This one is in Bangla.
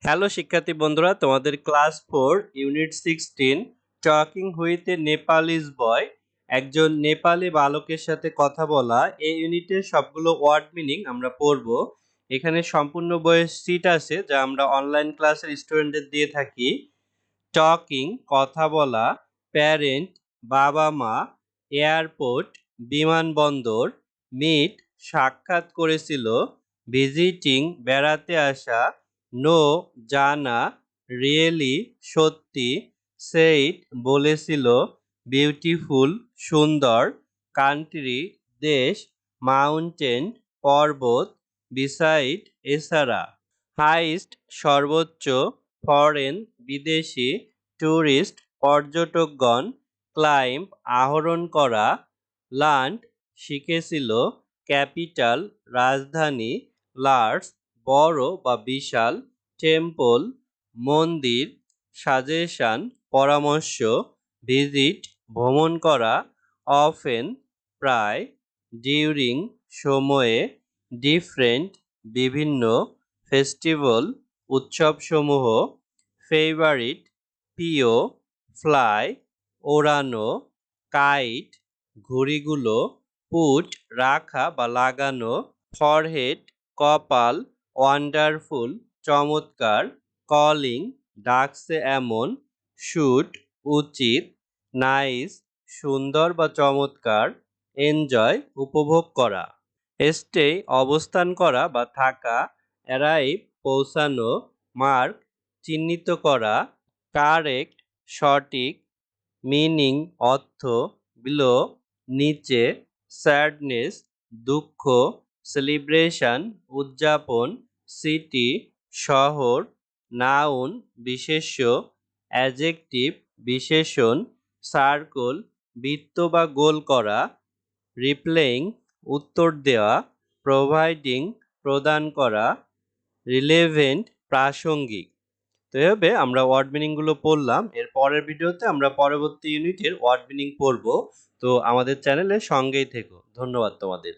হ্যালো শিক্ষার্থী বন্ধুরা, তোমাদের class 4 unit 16 talking with a Nepalese boy, একজন নেপালি বালকের সাথে কথা বলা। এই ইউনিটের সবগুলো ওয়ার্ড মিনিং আমরা পড়ব। এখানে সম্পূর্ণ বইয়ের সিট আছে যা আমরা অনলাইন ক্লাসের স্টুডেন্টদের দিয়ে থাকি। টকিং কথা বলা, প্যারেন্ট বাবা মা, এয়ারপোর্ট বিমানবন্দর, মিট সাক্ষাৎ করেছিল, ভিজিটিং বেড়াতে আসা, নো জানা, রিয়েলি সত্যি, সেইড বলেছিল, বিউটিফুল সুন্দর, কান্ট্রি দেশ, মাউন্টেন পর্বত, বিসাইড এছাড়া, হাইস্ট সর্বোচ্চ, ফরেন বিদেশি, ট্যুরিস্ট পর্যটকগণ, ক্লাইম্ব আরোহণ করা, লার্নড শিখেছিল, ক্যাপিটাল রাজধানী, লার্জ বড় বা বিশাল, টেম্পল মন্দির, সাজেশন পরামর্শ, ভিজিট ভ্রমণ করা, অফেন প্রায়, ডিউরিং সময়ে, ডিফারেন্ট বিভিন্ন, ফেস্টিভ্যাল উৎসবসমূহ, ফেভারিট প্রিয়, ফ্লাই ওড়ানো, কাইট ঘুড়িগুলো, পুট রাখা বা লাগানো, ফরহেড কপাল, ওয়ান্ডারফুল চমৎকার, কলিং ডাকছে এমন, শুট উচিত, নাইস সুন্দর বা চমৎকার, এনজয় উপভোগ করা, স্টে অবস্থান করা বা থাকা, অ্যারাইভ পৌঁছানো, মার্ক চিহ্নিত করা, কারেক্ট সঠিক, মিনিং অর্থ, বিলো নিচে, স্যাডনেস দুঃখ, সেলিব্রেশন উদযাপন, সিটি শহর, নাউন বিশেষ্য, অ্যাডজেক্টিভ বিশেষণ, সার্কেল বৃত্ত বা গোল করা, রিপ্লেইং উত্তর দেওয়া, প্রোভাইডিং প্রদান করা, রিলেভেন্ট প্রাসঙ্গিক। তো এভাবে আমরা ওয়ার্ড মিনিং গুলো পড়লাম। এর পরের ভিডিওতে আমরা পরবর্তী ইউনিটের ওয়ার্ড মিনিং পড়ব। তো আমাদের চ্যানেলে সঙ্গেই থেকো। ধন্যবাদ তোমাদের।